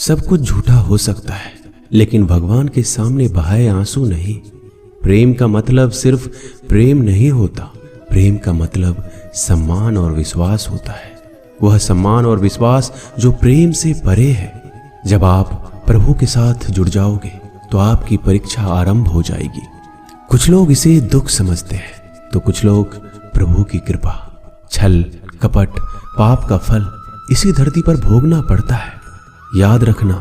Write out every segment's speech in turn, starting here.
सब कुछ झूठा हो सकता है, लेकिन भगवान के सामने बहाए आंसू नहीं। प्रेम का मतलब सिर्फ प्रेम नहीं होता, प्रेम का मतलब सम्मान और विश्वास होता है। वह सम्मान और विश्वास जो प्रेम से परे है। जब आप प्रभु के साथ जुड़ जाओगे तो आपकी परीक्षा आरंभ हो जाएगी। कुछ लोग इसे दुख समझते हैं तो कुछ लोग प्रभु की कृपा। छल, कपट, पाप का फल इसी धरती पर भोगना पड़ता है। याद रखना,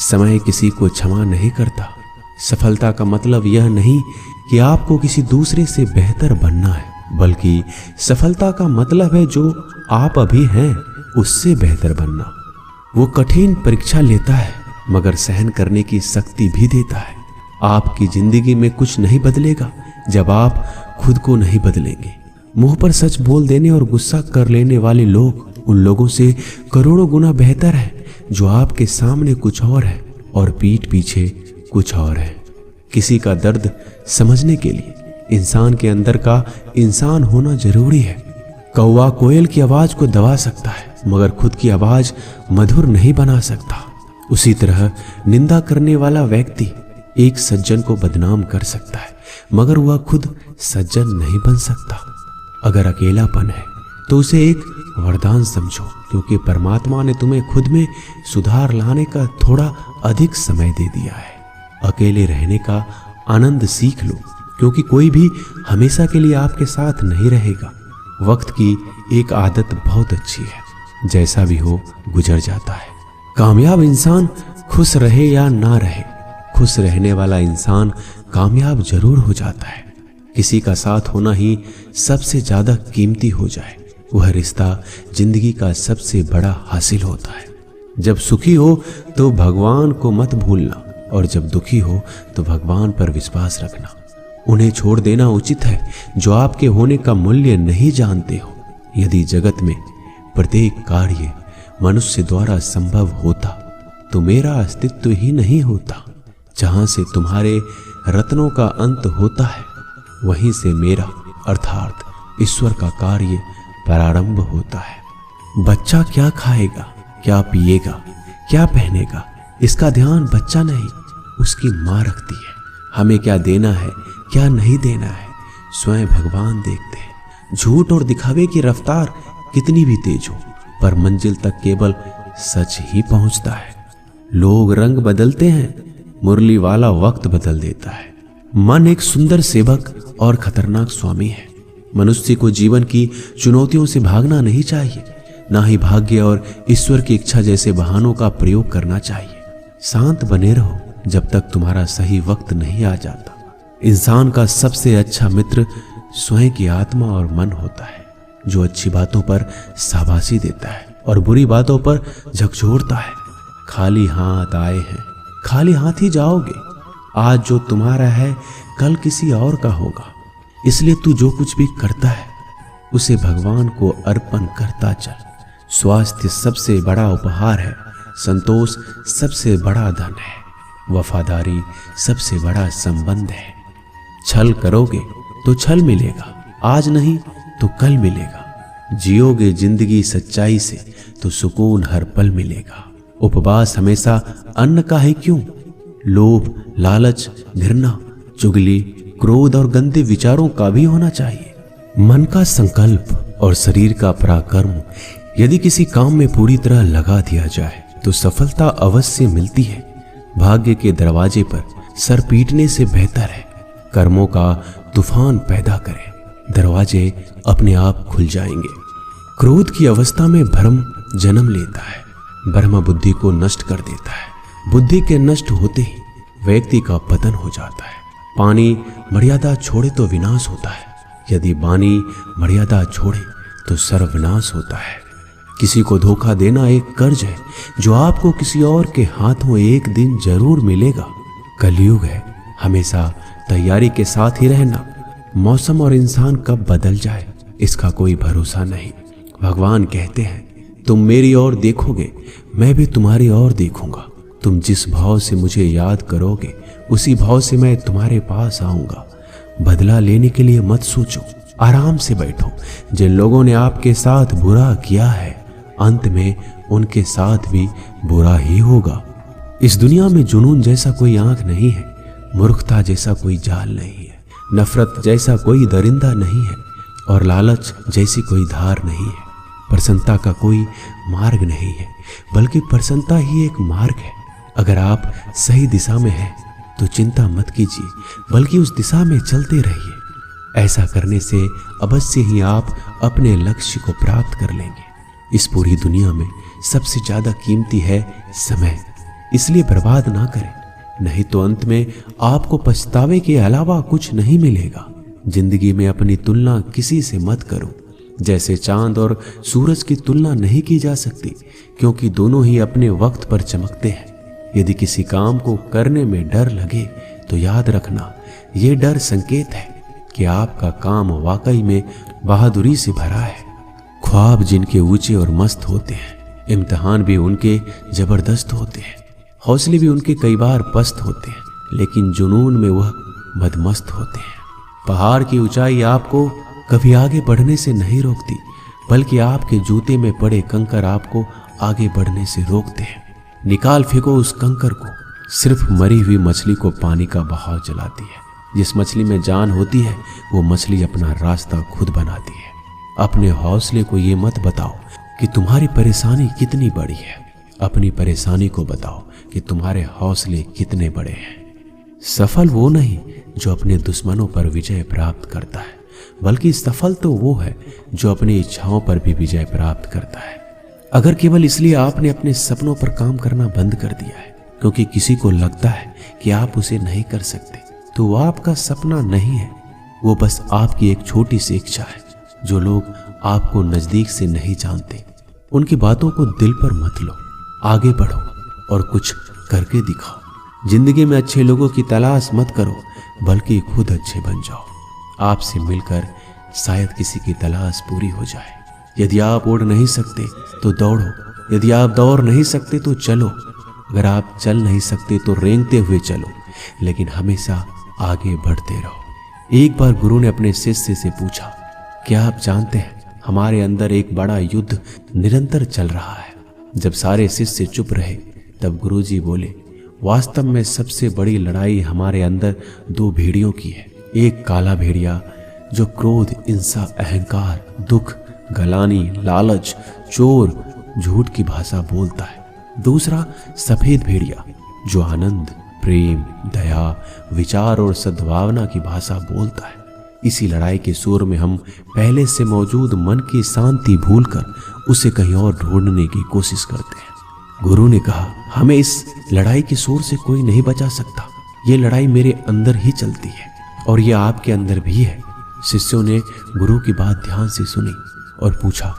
समय किसी को क्षमा नहीं करता। सफलता का मतलब यह नहीं कि आपको किसी दूसरे से बेहतर बनना है, बल्कि सफलता का मतलब है जो आप अभी हैं उससे बेहतर बनना। वो कठिन परीक्षा लेता है मगर सहन करने की शक्ति भी देता है। आपकी जिंदगी में कुछ नहीं बदलेगा जब आप खुद को नहीं बदलेंगे। मुंह पर सच बोल देने और गुस्सा कर लेने वाले लोग उन लोगों से करोड़ों गुना बेहतर है जो आपके सामने कुछ और है और पीठ पीछे कुछ और है। किसी का दर्द समझने के लिए इंसान के अंदर का इंसान होना जरूरी है। कौवा कोयल की आवाज को दबा सकता है मगर खुद की आवाज मधुर नहीं बना सकता। उसी तरह निंदा करने वाला व्यक्ति एक सज्जन को बदनाम कर सकता है मगर वह खुद सज्जन नहीं बन सकता। अगर अकेलापन है तो उसे एक वरदान समझो, क्योंकि परमात्मा ने तुम्हें खुद में सुधार लाने का थोड़ा अधिक समय दे दिया है। अकेले रहने का आनंद सीख लो, क्योंकि कोई भी हमेशा के लिए आपके साथ नहीं रहेगा। वक्त की एक आदत बहुत अच्छी है, जैसा भी हो गुजर जाता है। कामयाब इंसान खुश रहे या ना रहे, खुश रहने वाला इंसान कामयाब जरूर हो जाता है। किसी का साथ होना ही सबसे ज्यादा कीमती हो जाए, वह रिश्ता जिंदगी का सबसे बड़ा हासिल होता है। जब सुखी हो तो भगवान को मत भूलना, और जब दुखी हो तो भगवान पर विश्वास रखना। उन्हें छोड़ देना उचित है जो आपके होने का मूल्य नहीं जानते हो। यदि जगत में प्रत्येक कार्य मनुष्य द्वारा संभव होता तो मेरा अस्तित्व ही नहीं होता। जहां से तुम्हारे रत्नों का अंत होता है वहीं से मेरा अर्थात ईश्वर का कार्य प्रारंभ होता है। बच्चा क्या खाएगा, क्या पिएगा, क्या पहनेगा, इसका ध्यान बच्चा नहीं उसकी माँ रखती है। हमें क्या देना है, क्या नहीं देना है, स्वयं भगवान देखते हैं। झूठ और दिखावे की रफ्तार कितनी भी तेज हो, पर मंजिल तक केवल सच ही पहुंचता है। लोग रंग बदलते हैं, मुरली वाला वक्त बदल देता है। मन एक सुंदर सेवक और खतरनाक स्वामी है। मनुष्य को जीवन की चुनौतियों से भागना नहीं चाहिए, ना ही भाग्य और ईश्वर की इच्छा जैसे बहानों का प्रयोग करना चाहिए। शांत बने रहो जब तक तुम्हारा सही वक्त नहीं आ जाता। इंसान का सबसे अच्छा मित्र स्वयं की आत्मा और मन होता है, जो अच्छी बातों पर शाबाशी देता है और बुरी बातों पर झकझोरता है। खाली हाथ आए हैं, खाली हाथ ही जाओगे। आज जो तुम्हारा है कल किसी और का होगा, इसलिए तू जो कुछ भी करता है उसे भगवान को अर्पण करता चल। स्वास्थ्य सबसे बड़ा उपहार है, संतोष सबसे बड़ा धन है, वफादारी सबसे बड़ा संबंध है। छल करोगे तो छल मिलेगा, आज नहीं तो कल मिलेगा। जियोगे जिंदगी सच्चाई से तो सुकून हर पल मिलेगा। उपवास हमेशा अन्न का ही क्यों, लोभ, लालच, घृणा, चुगली, क्रोध और गंदे विचारों का भी होना चाहिए। मन का संकल्प और शरीर का पराक्रम यदि किसी काम में पूरी तरह लगा दिया जाए तो सफलता अवश्य मिलती है। भाग्य के दरवाजे पर सर पीटने से बेहतर है कर्मों का तूफान पैदा करें, दरवाजे अपने आप खुल जाएंगे। क्रोध की अवस्था में भ्रम जन्म लेता है, ब्रह्म बुद्धि को नष्ट कर देता है। बुद्धि के नष्ट होते ही व्यक्ति का पतन हो जाता है। पानी मर्यादा छोड़े तो विनाश होता है, यदि वाणी मर्यादा छोड़े तो सर्वनाश होता है। किसी को धोखा देना एक कर्ज है जो आपको किसी और के हाथों एक दिन जरूर मिलेगा। कलयुग है, हमेशा तैयारी के साथ ही रहना। मौसम और इंसान कब बदल जाए इसका कोई भरोसा नहीं। भगवान कहते हैं तुम मेरी ओर देखोगे, मैं भी तुम्हारी ओर देखूंगा। तुम जिस भाव से मुझे याद करोगे उसी भाव से मैं तुम्हारे पास आऊंगा। बदला लेने के लिए मत सोचो, आराम से बैठो। जिन लोगों ने आपके साथ बुरा किया है अंत में उनके साथ भी बुरा ही होगा। इस दुनिया में जुनून जैसा कोई आंख नहीं है, मूर्खता जैसा कोई जाल नहीं है, नफरत जैसा कोई दरिंदा नहीं है और लालच जैसी कोई धार नहीं है। प्रसन्नता का कोई मार्ग नहीं है, बल्कि प्रसन्नता ही एक मार्ग है। अगर आप सही दिशा में हैं तो चिंता मत कीजिए, बल्कि उस दिशा में चलते रहिए। ऐसा करने से अवश्य ही आप अपने लक्ष्य को प्राप्त कर लेंगे। इस पूरी दुनिया में सबसे ज्यादा कीमती है समय, इसलिए बर्बाद ना करें, नहीं तो अंत में आपको पछतावे के अलावा कुछ नहीं मिलेगा। जिंदगी में अपनी तुलना किसी से मत करो। जैसे चांद और सूरज की तुलना नहीं की जा सकती, क्योंकि दोनों ही अपने वक्त पर चमकते हैं। यदि किसी काम को करने में डर लगे तो याद रखना, ये डर संकेत है कि आपका काम वाकई में बहादुरी से भरा है। ख्वाब जिनके ऊंचे और मस्त होते हैं, इम्तिहान भी उनके जबरदस्त होते हैं, हौसले भी उनके कई बार पस्त होते हैं, लेकिन जुनून में वह बदमस्त होते हैं। पहाड़ की ऊंचाई आपको कभी आगे बढ़ने से नहीं रोकती, बल्कि आपके जूते में पड़े कंकर आपको आगे बढ़ने से रोकते हैं। निकाल फेंको उस कंकर को। सिर्फ मरी हुई मछली को पानी का बहाव जलाती है। जिस मछली में जान होती है वो मछली अपना रास्ता खुद बनाती है। अपने हौसले को ये मत बताओ कि तुम्हारी परेशानी कितनी बड़ी है, अपनी परेशानी को बताओ कि तुम्हारे हौसले कितने बड़े हैं। सफल वो नहीं जो अपने दुश्मनों पर विजय प्राप्त करता है, बल्कि सफल तो वो है जो अपनी इच्छाओं पर भी विजय प्राप्त करता है। अगर केवल इसलिए आपने अपने सपनों पर काम करना बंद कर दिया है क्योंकि किसी को लगता है कि आप उसे नहीं कर सकते, तो वो आपका सपना नहीं है, वो बस आपकी एक छोटी सी इच्छा है। जो लोग आपको नजदीक से नहीं जानते, उनकी बातों को दिल पर मत लो, आगे बढ़ो और कुछ करके दिखाओ। जिंदगी में अच्छे लोगों की तलाश मत करो, बल्कि खुद अच्छे बन जाओ। आपसे मिलकर शायद किसी की तलाश पूरी हो जाए। यदि आप उड़ नहीं सकते तो दौड़ो, यदि आप दौड़ नहीं सकते तो चलो, अगर आप चल नहीं सकते तो रेंगते हुए चलो, लेकिन हमेशा आगे बढ़ते रहो। एक बार गुरु ने अपने शिष्य से पूछा, क्या आप जानते हैं हमारे अंदर एक बड़ा युद्ध निरंतर चल रहा है। जब सारे शिष्य चुप रहे तब गुरुजी बोले, वास्तव में सबसे बड़ी लड़ाई हमारे अंदर दो भेड़ियों की है। एक काला भेड़िया जो क्रोध, हिंसा, अहंकार, दुख, गलानी, लालच, चोर, झूठ की भाषा बोलता है। दूसरा सफेद भेड़िया जो आनंद, प्रेम, दया, विचार और सद्भावना की भाषा बोलता है। इसी लड़ाई के सुर में हम पहले से मौजूद मन की शांति भूलकर उसे कहीं और ढूंढने की कोशिश करते हैं। गुरु ने कहा, हमें इस लड़ाई के सुर से कोई नहीं बचा सकता। ये लड़ाई मेरे अंदर ही चलती है और ये आपके अंदर भी है। शिष्यों ने गुरु की बात ध्यान से सुनी और पूछा,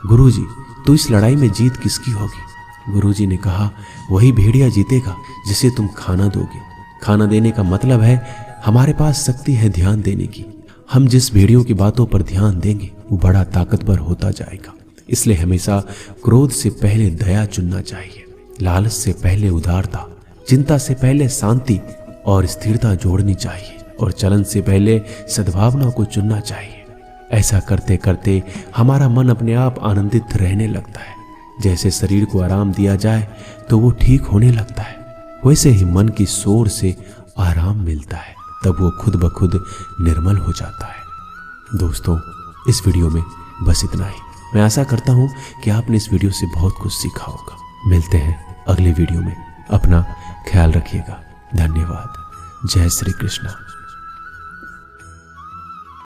गुरुजी, तो इस लड़ाई में जीत किसकी होगी? गुरुजी ने कहा, वही भेड़िया जीतेगा जिसे तुम खाना दोगे। खाना देने का मतलब है हमारे पास शक्ति है ध्यान देने की। हम जिस भेड़ियों की बातों पर ध्यान देंगे वो बड़ा ताकतवर होता जाएगा। इसलिए हमेशा क्रोध से पहले दया चुनना चाहिए, लालच से पहले उदारता, चिंता से पहले शांति और स्थिरता जोड़नी चाहिए और चलन से पहले सद्भावना को चुनना चाहिए। ऐसा करते करते हमारा मन अपने आप आनंदित रहने लगता है। जैसे शरीर को आराम दिया जाए तो वो ठीक होने लगता है, वैसे ही मन की शोर से आराम मिलता है, तब वो खुद ब खुद निर्मल हो जाता है। दोस्तों, इस वीडियो में बस इतना ही। मैं आशा करता हूँ कि आपने इस वीडियो से बहुत कुछ सीखा होगा। मिलते हैं अगले वीडियो में। अपना ख्याल रखिएगा। धन्यवाद। जय श्री कृष्ण।